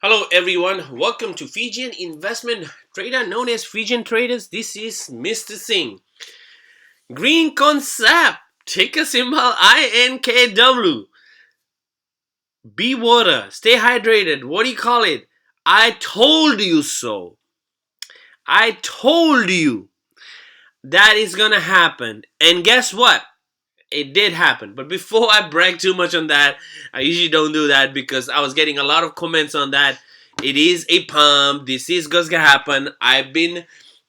Hello everyone, welcome to Fijian Investment Trader known as Fijian Traders. This is Mr. Singh. Green concept, ticker symbol INKW. Bewater, stay hydrated. What do you call it? I told you so. I told you that is gonna happen. And guess what? It did happen. But before I brag too much on that, I usually don't do that because I was getting a lot of comments on that. It is a pump. This is gonna happen. I've been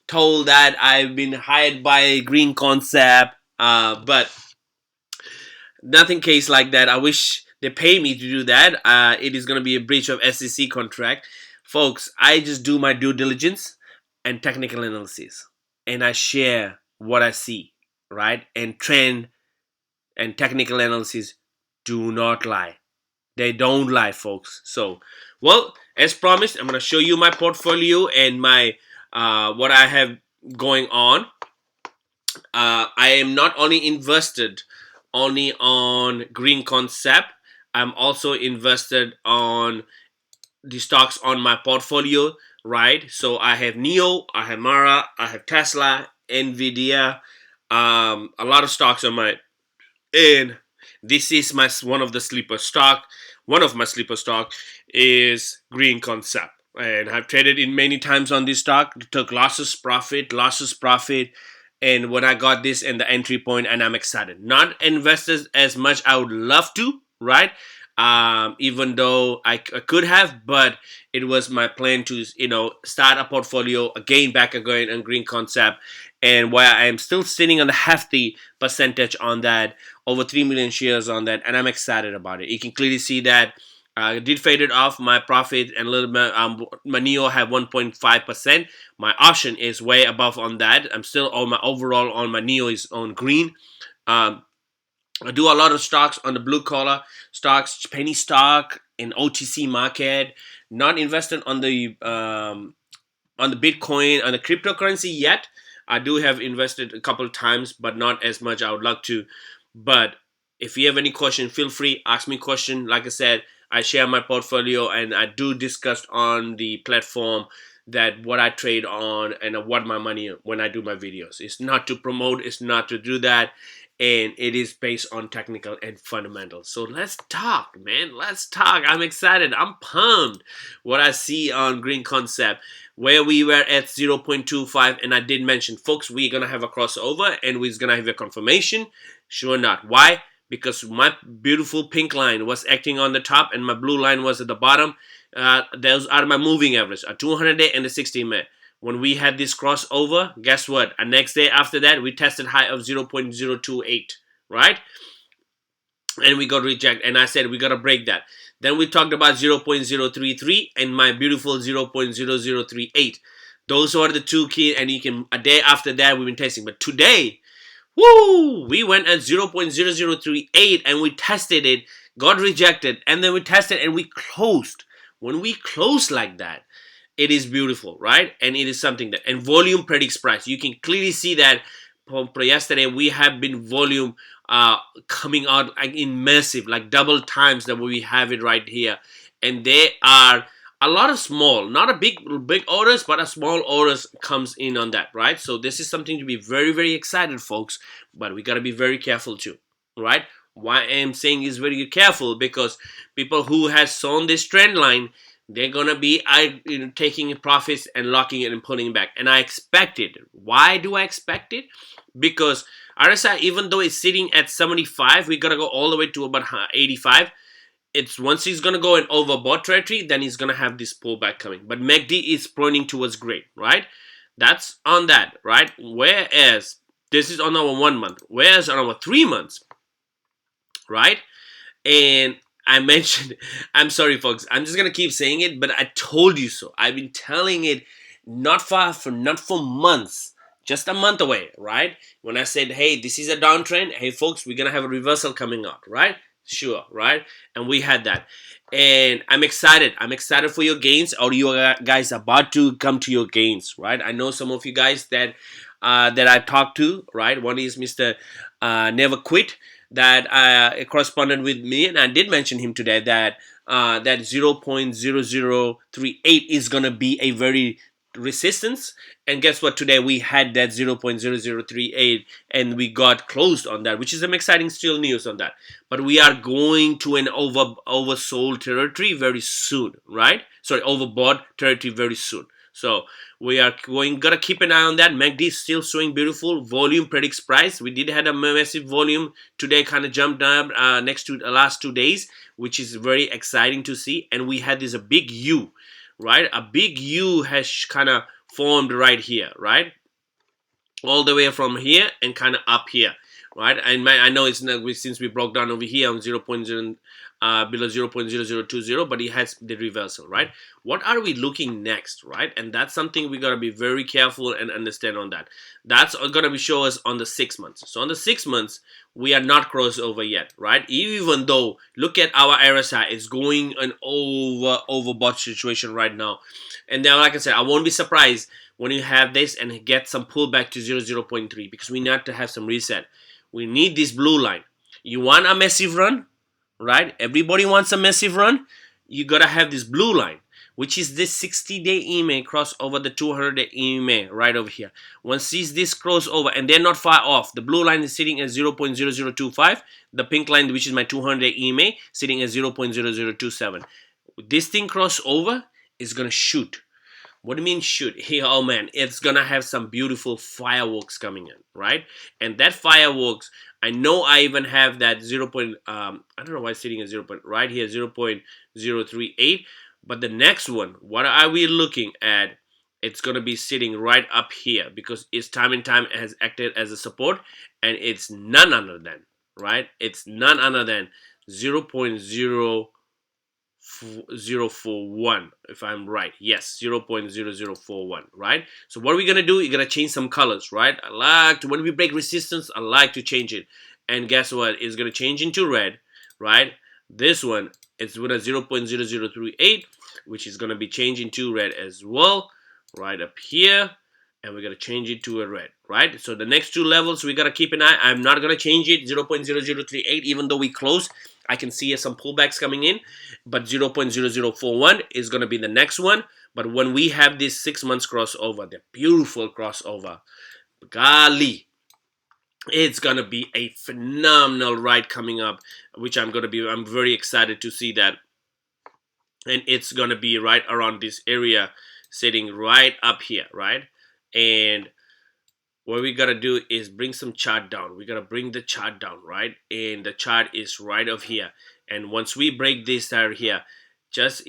told that I've been hired by a green concept, but nothing case like that. I wish they pay me to do that. It is gonna be a breach of SEC contract, folks. I just do my due diligence and technical analysis, and I share what I see, right? And trend and technical analysis do not lie. They don't lie, folks. So, well, as promised, I'm gonna show you my portfolio and my what I have going on. I am not only invested only on green concept. I'm also invested on the stocks on my portfolio, right? So I have Neo, I have Mara, I have Tesla, Nvidia, a lot of stocks on my, and this is my one of the sleeper stock. One of my sleeper stock is green concept, and I've traded in many times on this stock. Took losses, profit, and when I got this and the entry point, and I'm excited. Not invested as much I would love to, right? Even though I could have, but it was my plan to start a portfolio again, back again on green concept, and while I am still sitting on a hefty percentage on that, over 3 million shares on that, and I'm excited about it. You can clearly see that I did faded off my profit and a little bit. My Neo have 1.5%. My option is way above on that. I'm still on my overall on my Neo is on green. Um, I do a lot of stocks on the blue collar stocks, penny stock in OTC market. Not invested on the Bitcoin, on the cryptocurrency yet. I do have invested a couple of times, but not as much I would like to. But if you have any question, feel free, ask me question. Like I said, I share my portfolio and I do discuss on the platform that what I trade on and what my money when I do my videos. It's not to promote, it's not to do that, and it is based on technical and fundamentals. So let's talk, man. Let's talk. I'm excited. I'm pumped. What I see on Green Concept, where we were at 0.25, and I did mention, folks, we're gonna have a crossover and we're gonna have a confirmation. Sure not. Why? Because my beautiful pink line was acting on the top and my blue line was at the bottom. Those are my moving average, a 200 day and a 60 minute. When we had this crossover, guess what? The next day after that, we tested high of 0.028, right? And we got rejected. And I said, we got to break that. Then we talked about 0.033 and my beautiful 0.0038. Those are the two key. And you can, a day after that, we've been testing. But today, woo, we went at 0.0038 and we tested it, got rejected. And then we tested and we closed. When we close like that, it is beautiful, right? And it is something that, and volume predicts price. You can clearly see that from yesterday we have been volume coming out like in massive, like double times that we have it right here. And they are a lot of small, not a big orders, but a small orders comes in on that, right? So this is something to be very, very excited, folks. But we got to be very careful too, right? Why I'm saying is very careful because people who has sown this trend line, they're gonna be taking profits and locking it and pulling it back. And I expect it. Why do I expect it? Because RSI, even though it's sitting at 75, we gotta go all the way to about 85. It's once he's gonna go in overbought territory, then he's gonna have this pullback coming. But MACD is pointing towards great, right? That's on that, right? Whereas this is on our 1 month, whereas on our 3 months, right? And I mentioned, I'm sorry, folks. I'm just gonna keep saying it, but I told you so. I've been telling it not for months, just a month away, right? When I said, hey, this is a downtrend. Hey, folks, we're gonna have a reversal coming out, right? Sure, right? And we had that, and I'm excited. I'm excited for your gains, or you guys are about to come to your gains, right? I know some of you guys that I talked to, right? One is Mr. Never Quit. that corresponded with me, and I did mention him today that that 0.0038 is gonna be a very resistance. And guess what? Today we had that 0.0038, and we got closed on that, which is some exciting still news on that. But we are going to an oversold territory very soon, right? Sorry, overbought territory very soon. So we are gotta keep an eye on that. MACD is still showing beautiful volume predicts price. We did had a massive volume today, kind of jumped up next to the last 2 days, which is very exciting to see. And we had this a big U, right? A big U has kind of formed right here, right? All the way from here and kind of up here, right? And I know it's not, since we broke down over here on 0.0 below 0.0020, but it has the reversal, right? What are we looking next, right? And that's something we got to be very careful and understand on that. That's going to be show us on the 6 months. So on the 6 months, we are not crossover yet, right? Even though look at our RSI, it's going an overbought situation right now. And now, like I said, I won't be surprised when you have this and get some pullback to 0.3, because we need to have some reset. We need this blue line. You want a massive run, right? Everybody wants a massive run. You gotta have this blue line, which is this 60-day EMA cross over the 200-day EMA right over here. Once this crossover, and they're not far off. The blue line is sitting at 0.0025. The pink line, which is my 200-day EMA, sitting at 0.0027. This thing crossover is gonna shoot. What do you mean shoot? Hey, oh man, it's gonna have some beautiful fireworks coming in, right? And that fireworks, I know I even have that 0. I don't know why it's sitting at 0. Right here, 0.038. But the next one, what are we looking at? It's gonna be sitting right up here, because it's time and time has acted as a support, and it's none other than, right? It's none other than 0.041, if I'm right. Yes, 0.0041, right? So what are we gonna do? You're gonna change some colors, right? I like to, when we break resistance, I like to change it. And guess what? It's gonna change into red, right? This one, it's with a 0.0038, which is gonna be changing to red as well, right up here. And we're going to change it to a red, right? So the next two levels, we got to keep an eye. I'm not going to change it, 0.0038, even though we close. I can see some pullbacks coming in, but 0.0041 is going to be the next one. But when we have this 6 months crossover, the beautiful crossover, golly, it's going to be a phenomenal ride coming up, which I'm very excited to see that. And it's going to be right around this area, sitting right up here, right? And what we gotta do is bring some chart down. We gotta bring the chart down, right? And the chart is right over here. And once we break this out here, just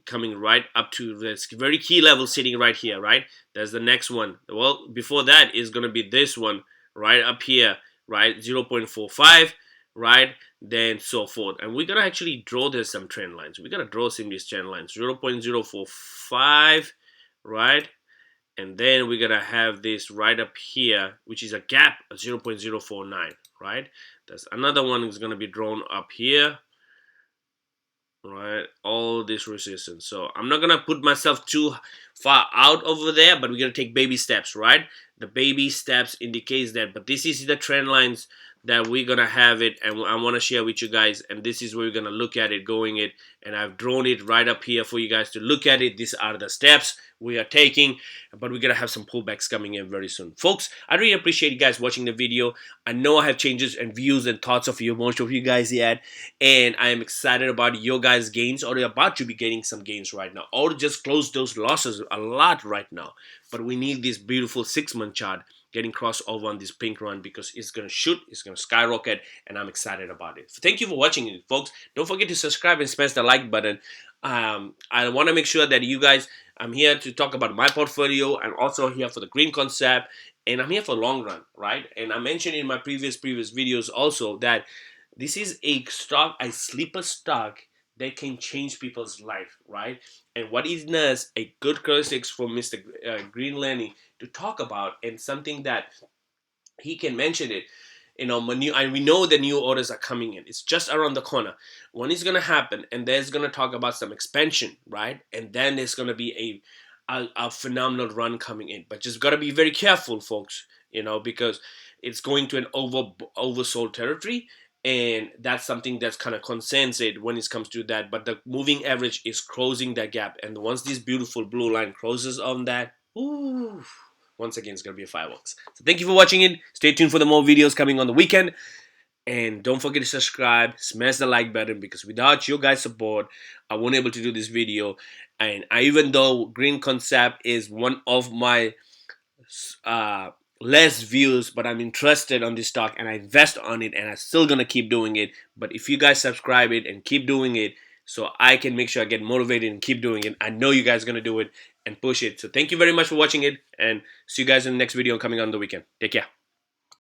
coming right up to this very key level, sitting right here, right? There's the next one. Well, before that is gonna be this one right up here, right? 0.45, right? Then so forth. And we're gonna actually draw there's some trend lines. We gotta draw some of these trend lines. 0.045, right? And then we're gonna have this right up here, which is a gap of 0.049, right? There's another one is gonna be drawn up here, right? All this resistance. So I'm not gonna put myself too far out over there, but we're gonna take baby steps, right? The baby steps indicates that, but this is the trend lines that we're gonna have it, and I want to share with you guys, and this is where we're gonna look at it, going it, and I've drawn it right up here for you guys to look at it. These are the steps we are taking, but we're gonna have some pullbacks coming in very soon, folks. I really appreciate you guys watching the video. I know I have changes and views and thoughts of you, most of you guys yet, and I am excited about your guys' gains, or you're about to be getting some gains right now, or just close those losses a lot right now. But we need this beautiful 6-month chart getting crossed over on this pink run, because it's going to shoot, it's going to skyrocket, and I'm excited about it. Thank you for watching it, folks. Don't forget to subscribe and smash the like button. I want to make sure that you guys, I'm here to talk about my portfolio. I'm also here for the green concept, and I'm here for long run, right? And I mentioned in my previous videos also that this is a stock, a sleeper stock that can change people's life, right? And what is this a good characteristics for Mr. Green Lenny to talk about, and something that he can mention it. You know, and we know the new orders are coming in. It's just around the corner. When it's gonna happen, and there's gonna talk about some expansion, right? And then there's gonna be a phenomenal run coming in. But just gotta be very careful, folks. You know, because it's going to an oversold territory, and that's something that's kind of concerns it when it comes to that. But the moving average is closing that gap, and once this beautiful blue line closes on that, ooh, once again, it's gonna be a fireworks. So thank you for watching it. Stay tuned for the more videos coming on the weekend. And don't forget to subscribe, smash the like button, because without your guys' support, I won't able to do this video. And even though green concept is one of my uh, less views, but I'm interested on this stock and I invest on it, and I'm still gonna keep doing it. But if you guys subscribe it and keep doing it, so I can make sure I get motivated and keep doing it, I know you guys are gonna do it and push it. So thank you very much for watching it, and see you guys in the next video coming on the weekend. Take care.